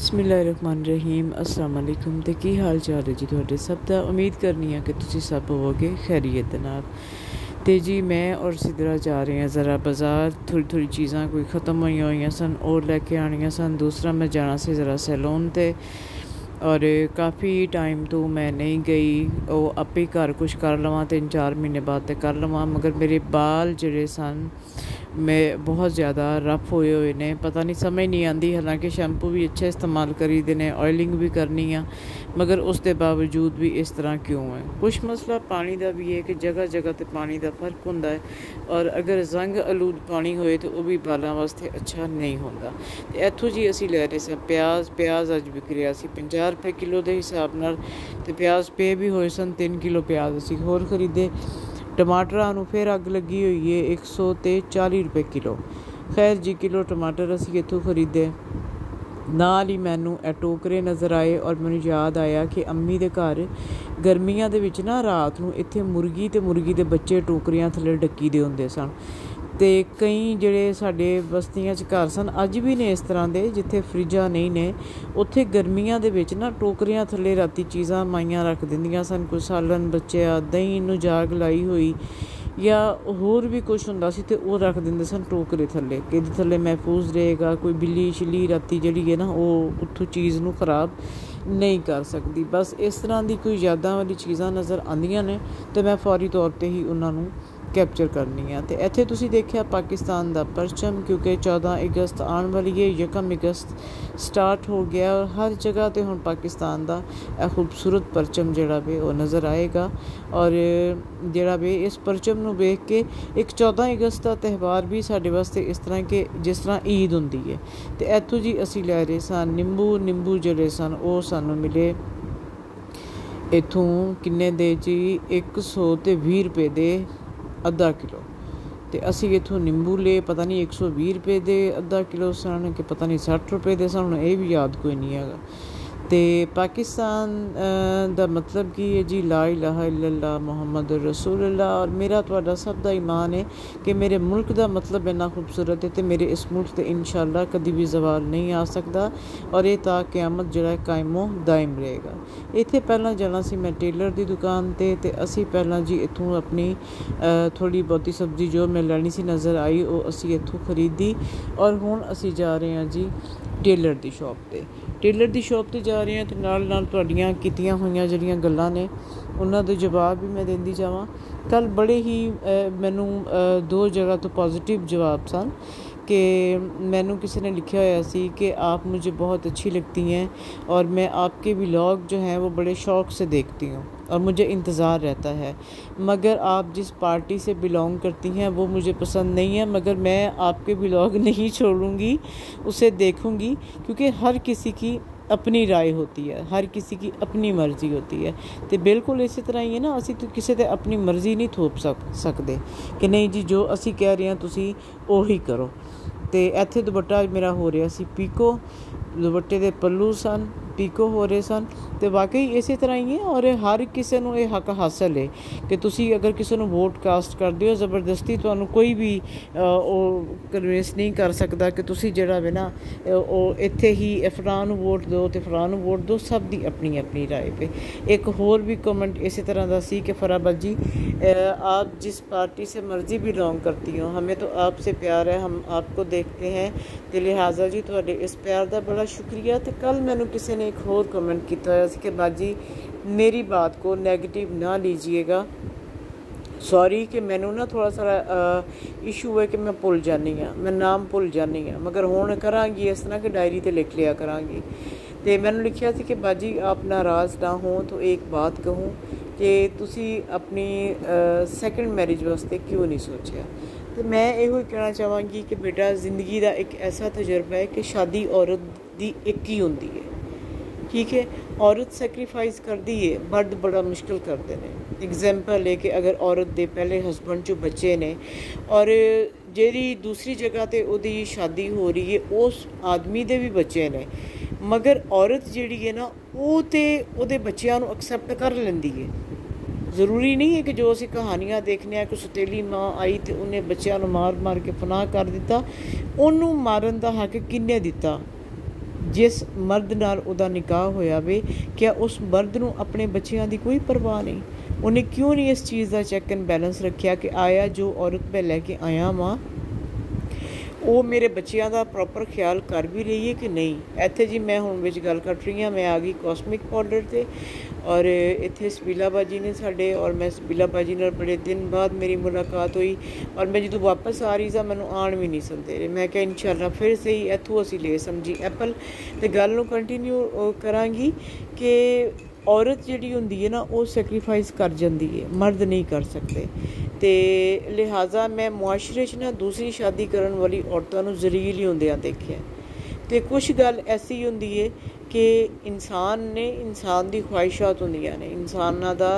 बिस्मिल्लाहिर्रहमानिर्रहीम अस्सलाम वालेकुम। तो की हाल चाल है जी तुहाडे सब दा। उम्मीद करनी है कि तुसी सब होवोगे खैरियत दे नाल। तो जी मैं और सिदरा जा रहे हैं ज़रा बाज़ार। थोड़ी थोड़ी चीज़ां कोई ख़त्म हुई सन और लैके आनियां सन। दूसरा मैं जाना से ज़रा सैलून ते, और काफ़ी टाइम तो मैं नहीं गई। वो आपे घर कुछ कर लवां 3-4 महीने बाद तो कर लवां, मगर मेरे बाल जड़े सन मैं बहुत ज़्यादा रफ हुए ने। पता नहीं समझ नहीं आती, हालांकि शैम्पू भी अच्छा इस्तेमाल करी देने, ऑयलिंग भी करनी आ, मगर उसके बावजूद भी इस तरह क्यों है। कुछ मसला पानी का भी है कि जगह जगह तो पानी का फर्क होंदा है, और अगर जंग आलूद पानी होए तो वह भी बालों वास्ते अच्छा नहीं होता। तो इत्थों जी असी लै रहे सन प्याज अज विक रहा सी 50 रुपए किलो के हिसाब नाल। ते प्याज पे भी होए सन 3 किलो प्याज असी होर खरीदे। टमाटरां नूं फिर अग लगी हुई है 140 रुपए किलो। खैर जी किलो टमाटर असी इत्थों खरीदे। नाल ही मैनू ए टोकरे नज़र आए, और मैनू याद आया कि अम्मी दे घर गर्मियां दे विच ना रात नूं इत्थे मुर्गी ते मुर्गी दे बच्चे टोकरियां थल्ले डक्की दे हुंदे सन। तो कई जोड़े साढ़े बस्तियां च घर सन अज भी ने इस तरह के जिथे फ्रिजा नहीं ने, उत्थे गर्मियां दे विच ना टोकरियां थल्ले राती चीज़ां माइयां रख दिंदियां सन। कोई सालन बच्चा दही नूं जाग लाई हुई या होर भी कुछ हुंदा सी, ते वो रख दिंदे सन टोकरे थल्ले कि थल्ले महफूज रहेगा। कोई बिल्ली शिल्ली राती जिहड़ी है ना वो उत्थों चीज़ नूं खराब नहीं कर सकती। बस इस तरह की कोई यादां वाली चीज़ां नज़र आंदियां ने, तो मैं फौरी तौर पर ही उन्होंने कैप्चर करनी है। तो इत्थे तुसी देखिया पाकिस्तान का परचम, क्योंकि 14 अगस्त आने वाली है, 1 अगस्त स्टार्ट हो गया, और हर जगह तो हुण पाकिस्तान का यह खूबसूरत परचम जोड़ा वे वो नज़र आएगा। और जोड़ा वे इस परचम नूं वेख के एक 14 अगस्त का त्यौहार भी साढ़े वास्ते इस तरह के जिस तरह ईद हुंदी है। तो इत्थों जी असी लै रहे सन निंबू जोड़े सन वो सानू मिले इत्थों किन्ने दे जी 120 रुपए दे अद्धा किलो। तो असी इत्थों निंबू ले पता नहीं 120 रुपए दे अद्धा किलो सन कि पता नहीं 60 रुपए दे सन, ये भी याद कोई नहीं है। तो पाकिस्तान दा मतलब की है जी ला इलाहा इल्लल्लाह मुहम्मद रसूलुल्लाह। और मेरा तुहाडा सब दा ईमान है कि मेरे मुल्क का मतलब इन्ना खूबसूरत है, तो मेरे इस मुल्क से इंशाअल्लाह कभी भी जवाल नहीं आ सकता, और ये ता क़यामत जो है कायमो दायम रहेगा। इत्थे पहला जाना सी मैं टेलर की दुकान ते असी पहला जी इत्थों अपनी थोड़ी बहुती सब्जी जो मैं लैनी सी नज़र आई वो असी इत्थों खरीदी। और हुण असी जा रहे हैं जी टेलर की शॉप पर। टेलर की शॉप पर जा रहे हैं, तो नाल तुहाडियां कीतियां होईयां जिहड़ियां गल्लां ने उन्हां दे जवाब भी मैं देंदी जावां। कल बड़े ही मैनू 2 जगह तो पॉजिटिव जवाब सन कि मैनू किसी ने लिखा होया सी कि आप मुझे बहुत अच्छी लगती हैं, और मैं आपके व्लॉग जो हैं वो बड़े शौक़ से देखती हूँ, और मुझे इंतज़ार रहता है, मगर आप जिस पार्टी से बिलोंग करती हैं वो मुझे पसंद नहीं है, मगर मैं आपके व्लॉग नहीं छोड़ूंगी, उसे देखूंगी, क्योंकि हर किसी की अपनी राय होती है, हर किसी की अपनी मर्ज़ी होती है। तो बिल्कुल इसी तरह ही है ना, असी तो किसी से अपनी मर्ज़ी नहीं थोप सकते कि नहीं जी जो असी कह रहे हैं तुसी उही करो। तो इत्थे दुपट्टा मेरा हो रहा सी पीको, दुपट्टे दे पल्लू सन पीको हो रहे सन। तो वाकई इस तरह ही है, और हर किसी को यह हक हासिल है कि तुसी अगर किसी को वोट कास्ट कर दो, जबरदस्ती तुहानू कोई भी कन्विंस नहीं कर सकता कि तुसी जिहड़ा वे ना इत्थे ही फलां वोट दो तो फलां वोट दो। सब दी अपनी अपनी राय पे। एक होर भी कमेंट इसी तरह का सी कि फराबाद जी आप जिस पार्टी से मर्ज़ी बिलोंग करती हो, हमें तो आपसे प्यार है, हम आपको देखते हैं, तो लिहाजा जी तुहाडे इस प्यार का बड़ा शुक्रिया। तो कल मैनू किसी ने एक होर कमेंट किया होया सी कि बाजी मेरी बात को नेगेटिव ना लीजिएगा, सॉरी कि मैनू ना थोड़ा सा इशू है कि मैं भुल जानी हाँ, मैं नाम भुल जानी हाँ, मगर हुण करांगी इस तरह कि डायरी ते लिख लिया करांगी। तो मैंने लिखा सी कि बाजी आप नाराज़ ना हो तो एक बात कहूँ कि तुसी अपनी सैकेंड मैरिज वास्ते क्यों नहीं सोचा। तो मैं यो कहना चाहवागी कि बेटा जिंदगी का एक ऐसा तजर्बा है कि शादी औरत की एक ही होंदी है, ठीक है। औरत सैक्रीफाइस करती है, मर्द बड़ा मुश्किल करते हैं। एग्जाम्पल है कि अगर औरत दे पहले हस्बैंड जो बच्चे ने, और जी दूसरी जगह तो वो शादी हो रही है, उस आदमी के भी बच्चे ने, मगर औरत जी है ना वो तो बच्चों को एक्सैप्ट कर लेंदी है। ज़रूरी नहीं है कि जो असी कहानियाँ देखने कि सौतेली माँ आई तो उन्हें बच्चों को मार मार के फनाह कर दिता। उन्होंने मारन का हक किन्ने दिता? जिस मर्द नाल उहदा निकाह होया वे, क्या उस मर्द नूं अपने बच्चों की कोई परवाह नहीं? उन्हें क्यों नहीं इस चीज़ का चैक एंड बैलेंस रखा कि आया जो औरत मैं लैके आया वां वो मेरे बच्चों का प्रॉपर ख्याल कर भी रही है कि नहीं। इत्थे जी मैं हुण विच गल कर रही हाँ, मैं आ गई कॉस्मिक पाउडर ते, और इत्थे सबीला बाजी ने साडे, और मैं सबीला बाजी नाल बड़े दिन बाद मेरी मुलाकात हुई, और मैं जो वापस आ रही सा मैनू आण भी नहीं सकते रहे। मैं क्या इंशाअल्लाह फिर सही इत्थों असीं ले समझी एप्पल। तो गल नूं कंटीन्यू करांगी कि औरत जिहड़ी हुंदी है ना वो सैक्रीफाइस कर जाती है, मर्द नहीं कर सकते। तो लिहाजा मैं मुआशरे च ना दूसरी शादी करने वाली औरतों नूं जलील ही होंदियां देखिया। तो कुछ गल ऐसी होंदी है कि इंसान ने इंसान की ख्वाहिशात होंदियां ने, इंसानां दा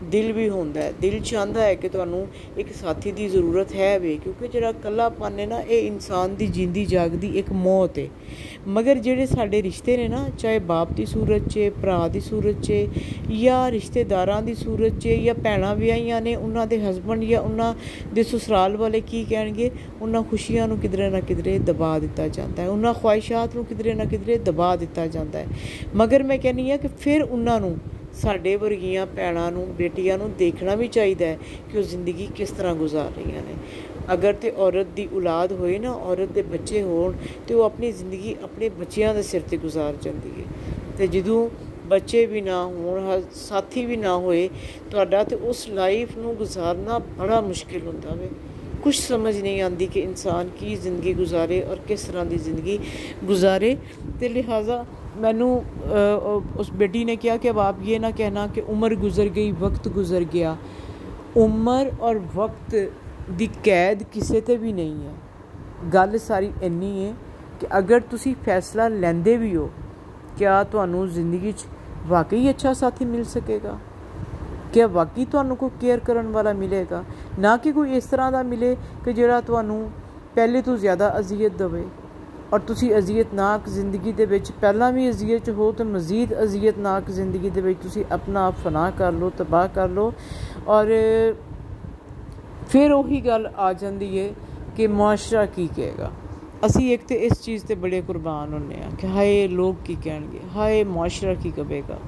दिल भी होंदा है, दिल चाहता है कि तुहानूं एक साथी की जरूरत है वे, क्योंकि जिहड़ा कल्लापन है ना ये इंसान की जींदी जागदी एक मौत है। मगर जिहड़े साडे रिश्ते ने ना, चाहे बाप की सूरत च, भरा की सूरत च, या रिश्तेदारां की सूरत च, या भैणां विआहियां ने उन्हां दे हसबैंड या उन्हां दे ससुराल वाले की कहणगे, उन्हां खुशियां नूं किधरे ना किधरे दबा दिता जाता है, उन्हां ख्वाहिशात नूं किधरे ना किधरे दबा दिता जाता है। मगर मैं कहनी हाँ कि फिर उन्हां नूं साडे वर्गियां भैणां नूं बेटियां नूं देखना भी चाहिए कि वो जिंदगी किस तरह गुजार रही ने। अगर तो औरत की औलाद होए ना, औरत के बच्चे होण, तो वो अपनी जिंदगी अपने बच्चों के सिर ते गुजार जाती है। तो जदों बच्चे भी ना होण, साथी भी ना होए तुहाडा, तो उस लाइफ नूं गुजारना बड़ा मुश्किल हुंदा वे। कुछ समझ नहीं आती कि इंसान की ज़िंदगी गुजारे और किस तरह की ज़िंदगी गुजारे। तो लिहाजा मैनू उस बेटी ने कहा कि अब आप ये ना कहना कि उम्र गुजर गई, वक्त गुजर गया। उम्र और वक्त दी कैद किसी ते भी नहीं है। गल सारी इन्नी है कि अगर तुसी फैसला लैंदे भी हो, क्या तुहानू जिंदगी वाकई अच्छा साथी मिल सकेगा? क्या वाकई तुहानू कोई केयर करने वाला मिलेगा? ना कि कोई इस तरह का मिले कि जिहड़ा तुहानू पहले तो ज़्यादा अजियत देवे, और तुसी अजियतनाक जिंदगी दे विच पहला भी अजियत हो तो मज़ीद अजियतनाक जिंदगी दे विच तुसी अपना आप फना कर लो, तबाह कर लो। और फिर वही गल आ जाती है कि मुआशरा की कहेगा। असी एक तो इस चीज़ ते बड़े कुर्बान होने कि हाय लोग की कहणगे, हाय मुआशरा की कहेगा।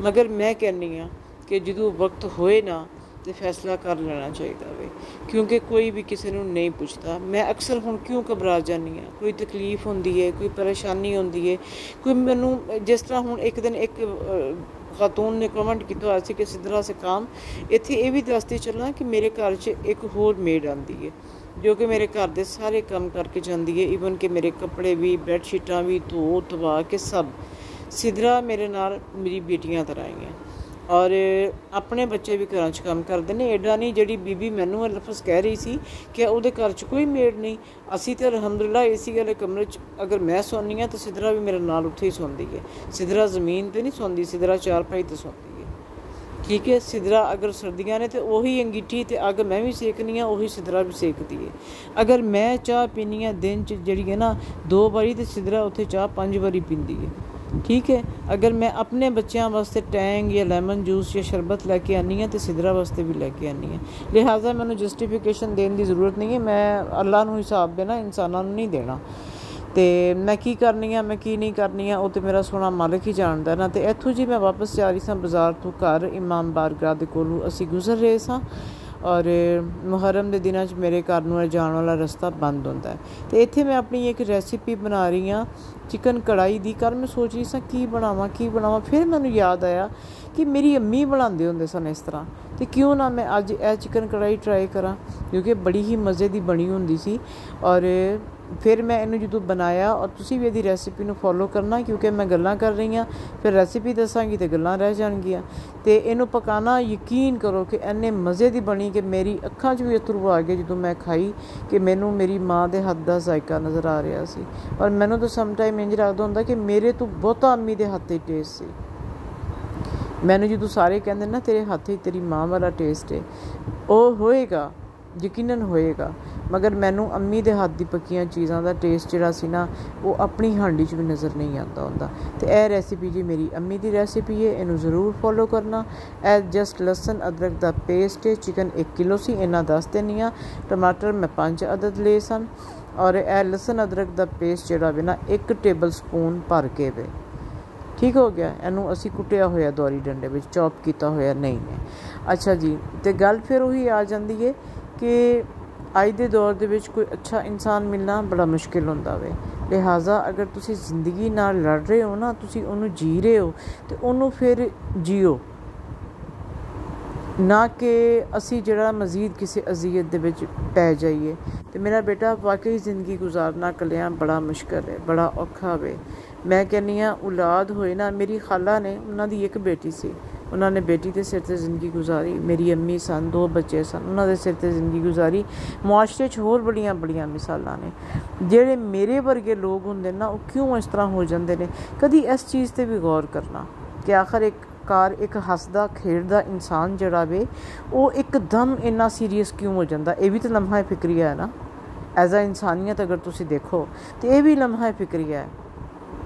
मगर मैं कहनी हाँ कि जो वक्त होए ना तो फैसला कर लेना चाहिए वे, क्योंकि कोई भी किसी को नहीं पूछता। मैं अक्सर हुण क्यों घबरा जानी हाँ, कोई तकलीफ होंदी है, कोई परेशानी होंदी है, कोई मैनू जिस तरह हुण एक दिन एक खातून ने कमेंट किया कि सिद्धरा से काम इत्थे ये भी दसते चलना कि मेरे घर च एक होर मेड आती है जो कि मेरे घर के सारे काम करके जाती है, ईवन कि मेरे कपड़े भी, बैडशीटां भी धो धवा के सब। सिद्धरा मेरे नाल मेरी बेटियां तरह आई हैं, और अपने बच्चे भी घर काम करते हैं। एडा नहीं जिहड़ी बीबी मैनू लफज कह रही सी कि उहदे घर च कोई मेड नहीं। असी तो अलहमदुलिल्लाह एसी वाले कमरे च अगर मैं सौनी हाँ तो सिद्धरा भी मेरे नाल उत्थे ही सौंदी है। सिद्धरा जमीन पर नहीं सौंदी, सिद्धरा चारपाई ते सौंदी है, ठीक है। सिद्धरा अगर सर्दियाँ ने तो वही अंगीठी ते अग मैं भी सेकनी हाँ, वही सिद्धरा भी सेकती है। अगर मैं चाह पीनी हाँ दिन च जिहड़ी है ना 2 बारी, तो सिद्धरा उत्थे चाह 5 बारी पींदी है, ठीक है। अगर मैं अपने बच्चों वास्ते टैंग या लेमन जूस या शरबत लैके आनी हाँ तो सिद्धरा वास्ते भी लैके आनी है। लिहाजा मैनू जस्टिफिकेशन देने की जरूरत नहीं है, मैं अल्लाह नूं हिसाब देना, इंसानां नूं नहीं देना। तो मैं की करनी हाँ, मैं की नहीं करनी हाँ, वो तो मेरा सोना मालिक ही जानता ना। तो इत्थों जी मैं वापस जा रही सा बाज़ार तो घर इमाम बारगाह दे कोलों असी गुजर रहे सां, और मुहर्रम के दिनों मेरे घर नूं जाने वाला रस्ता बंद होता है। तो इत्थे मैं अपनी एक रेसिपी बना रही हाँ चिकन कढ़ाई दी। कल मैं सोच रही सी की बनावां, फिर मैनू याद आया कि मेरी अम्मी बनाते होंदे सन इस तरह, तो क्यों ना मैं अज यह चिकन कढ़ाई ट्राई करा, क्योंकि बड़ी ही मज़े की बनी होंदी सी। और फिर मैं इन्हूं जो बनाया, और तुसी भी इहदी रेसिपी नूं फॉलो करना, क्योंकि मैं गल्लां कर रही हाँ, फिर रेसिपी दसांगी तो गल्लां रह जाणगियां। तो इनू पकाना यकीन करो कि इन्ने मज़े की बनी कि मेरी अखां 'च भी अथरू आ गए जो मैं खाई, कि मैनू मेरी माँ के हथ का जायका नज़र आ रहा सी। और मैनू तो समटाइम इंज लगदा हुंदा कि मेरे तो बहुता अम्मी के हथ च टेस्ट सी। मैनू जो सारे कहते ना तेरे हथ ही तेरी माँ वाला टेस्ट है, वो होएगा, यकीनन होएगा। मगर मैनू अम्मी के हाथ की पक्कियां चीज़ों का टेस्ट जिहड़ा सी ना वो अपनी हांडी च भी नज़र नहीं आता होंदा। तो यह रेसिपी जी मेरी अम्मी की रेसिपी है, इनू ज़रूर फॉलो करना। ए जस्ट लसन अदरक का पेस्ट है। चिकन 1 किलो सी, इन्ना दस देनी हाँ। टमाटर मैं 5 अदद ले सन, और यह लसन अदरक का पेस्ट जोड़ा भी ना 1 टेबल स्पून भर के वे, ठीक हो गया। इनू असी कुटिया होया दौरी डंडे में चॉप किया होया नहीं है। अच्छा जी, तो गल फिर वही आ जाती है कि अज के दौर के कोई अच्छा इंसान मिलना बड़ा मुश्किल होंदा वे। लिहाजा अगर तुसी जिंदगी नाल लड़ रहे हो ना, तुसी उन्होंने जी रहे हो तो उन्होंने फिर जियो ना कि असी जरा मजीद किसी अजीयत दे विच पै जाइए। तो मेरा बेटा वाकई ज़िंदगी गुजारना कलियां बड़ा मुश्किल है, बड़ा औखा वे। मैं कहनी हाँ औलाद होए ना, मेरी खाला ने उन्होंने एक बेटी सी, उन्होंने बेटी के सिर से ज़िंदगी गुजारी। मेरी अम्मी सन, 2 बच्चे सन, उन्होंने सिर से ज़िंदगी गुजारी। मुआशरे च होर बड़ियां बड़ियां मिसालां ने। जेड़े मेरे वर्गे लोग होंदे ना, वो क्यों इस तरह हो जाते हैं? कभी इस चीज़ पर भी गौर करना कि आखिर एक हसदा खेडदा इंसान जड़ा वे वो एकदम इन्ना सीरीयस क्यों हो जाता? ये भी तो लम्हा फिक्रिया है ना, एज आ इंसानियत अगर तुसी देखो तो ये भी लम्हा फिक्रिया है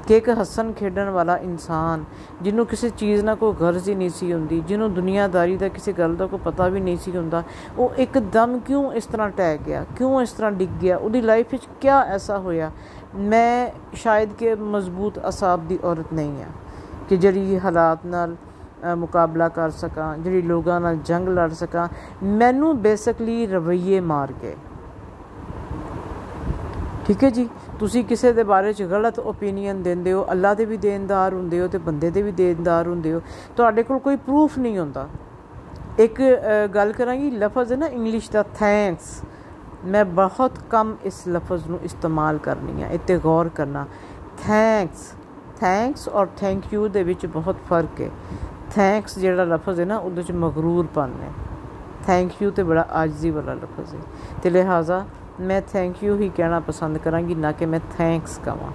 कि एक हसन खेडन वाला इंसान जिन्हों किसी चीज़ ना कोई गर्ज ही नहीं सी हुंदी, जिन्हों दुनियादारी का किसी गल का कोई पता भी नहीं सी हुंदा, वो एकदम क्यों इस तरह टह गया, क्यों इस तरह डिग गया? उसकी लाइफ में क्या ऐसा होया? मैं शायद कि मजबूत असाब की औरत नहीं है कि जिहड़ी हालात नाल मुकाबला कर सकां, जिहड़ी लोगों नाल जंग लड़ सकां। मैनू बेसिकली रवैये मार के, ठीक है जी। तुसी किसी के बारे च गलत ओपीनियन देंदे हो, अल्लाह दे भी देनदार हुंदे हो तो बंदे दे भी देनदार हुंदे हो, तुहाडे कोल कोई प्रूफ नहीं होंदा। एक गल करांगी, लफज है ना इंग्लिश का थैंक्स, मैं बहुत कम इस लफज नूं इस्तेमाल करनी है, इत्ते गौर करना। थैंक्स और थैंक यू दे विच बहुत फ़र्क है। थैंक्स जिहड़ा लफज है ना उहदे च मगरूरपन है, थैंक यू तो बड़ा आजजी वाला लफज है। तो लिहाजा मैं थैंक यू ही कहना पसंद करांगी, ना कि मैं थैंक्स कहां।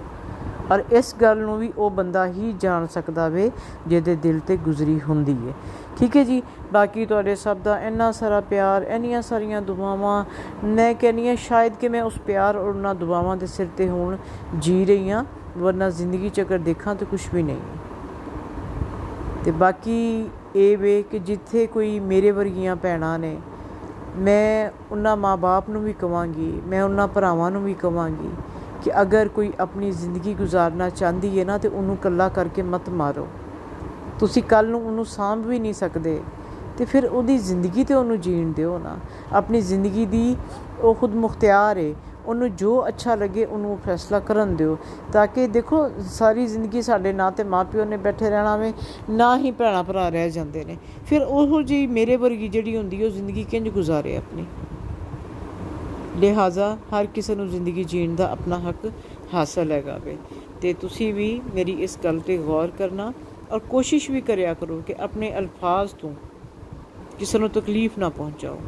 और इस गल नूं भी वो बंदा ही जान सकदा वे जिहदे दिल ते गुजरी हुंदी है, ठीक है जी। बाकी तुहाडे सब दा इन्ना सारा प्यार, इन्नियां सारियां दुआवां, मैं कहनी हाँ शायद कि मैं उस प्यार और उन्हां दुआवां दे सिर ते हुण जी रही हाँ, वरना जिंदगी च अगर देखा तो कुछ भी नहीं है। तो बाकी ये वे कि जिथे कोई मेरे वर्गियां भैणां ने, मैं उन्हां माँ बाप नूं भी कहांगी, मैं उन्हां भरावां नूं भी कहांगी कि अगर कोई अपनी ज़िंदगी गुजारना चाहती है ना तो उन्होंने कला करके मत मारो। तुसी कल नूं उन्होंने सांभ भी नहीं सकते तो फिर उहदी ज़िंदगी तो उन्होंने जीण दिओ ना। अपनी ज़िंदगी दी वो खुद मुख्तियार है, उन्होंने जो अच्छा लगे उन्होंने फैसला करन दिओ। ताकि देखो सारी ज़िंदगी साडे ना तो माँ प्यो ने बैठे रहना वे, ना ही भैणां भरा रह जाते हैं। फिर उहो जी मेरे वर्गी जिहड़ी हुंदी है ज़िंदगी किंज गुजारे अपनी। लिहाजा हर किसी को जिंदगी जीण का अपना हक हासिल हैगा वे। तो तुसी भी मेरी इस गल पर गौर करना और कोशिश भी करिया करो कि अपने अल्फाज तो किसी को तकलीफ ना पहुँचाओ।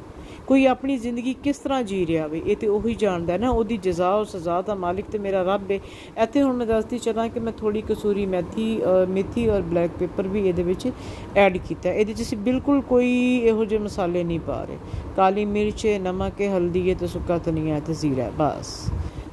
कोई अपनी ज़िंदगी किस तरह जी रहा वे ये तो उही जानता है ना, उसकी जजा और सज़ा का मालिक तो मेरा रब है। इत्थे हुण मैं दसदी चलां कि मैं थोड़ी कसूरी मेथी और ब्लैक पेपर भी ये ऐड किया। ये बिल्कुल कोई इहो जे मसाले नहीं पा रहे, काली मिर्च है, नमक है, हल्दी है, तो सुक्का धनिया है, तो जीरा है, बस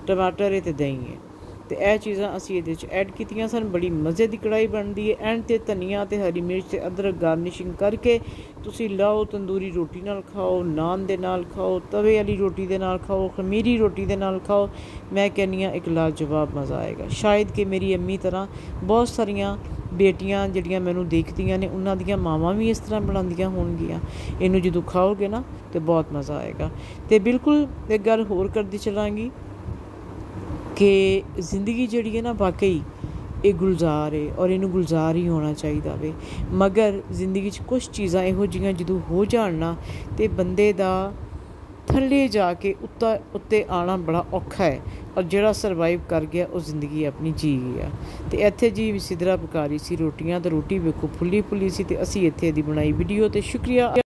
टमाटर है, तो दही है। तो यह चीज़ां असीं इहदे च ऐड कीतियां सन। बड़ी मज़े की कढ़ाई बनती है। एंड ते धनिया ते हरी मिर्च ते अदरक गार्निशिंग करके तुसी लाओ, तंदूरी रोटी नाल खाओ, नान दे नाल खाओ, तवे वाली रोटी दे नाल खाओ, खमीरी रोटी दे नाल खाओ। मैं कहनी हाँ एक लाजवाब मज़ा आएगा। शायद कि मेरी अम्मी तरह बहुत सारियां बेटियां जिहड़ियां मैनूं देखदियां ने उन्हां दियां मावां भी इस तरह बनांदियां होणगियां। इनू जदों खाओगे ना तो बहुत मज़ा आएगा। तो बिल्कुल एक गल होर करदी चलांगी कि ज़िंदगी जिहड़ी है ना वाकई ये गुलजार है और इनू गुलजार ही होना चाहिए वे। मगर ज़िंदगी कुछ चीज़ां इहो जिहियां जदों हो जाण ना ते बंदे दा थल्ले जाके उत्ते आना बड़ा औखा है, और जिहड़ा सरवाइव कर गया वो ज़िंदगी अपनी जी गया। तो इत्थे जी सिदरा पका रही सी रोटियां, तो रोटी वेखो फुली फुली सी। तो असीं इत्थे दी बनाई वीडियो। तो शुक्रिया।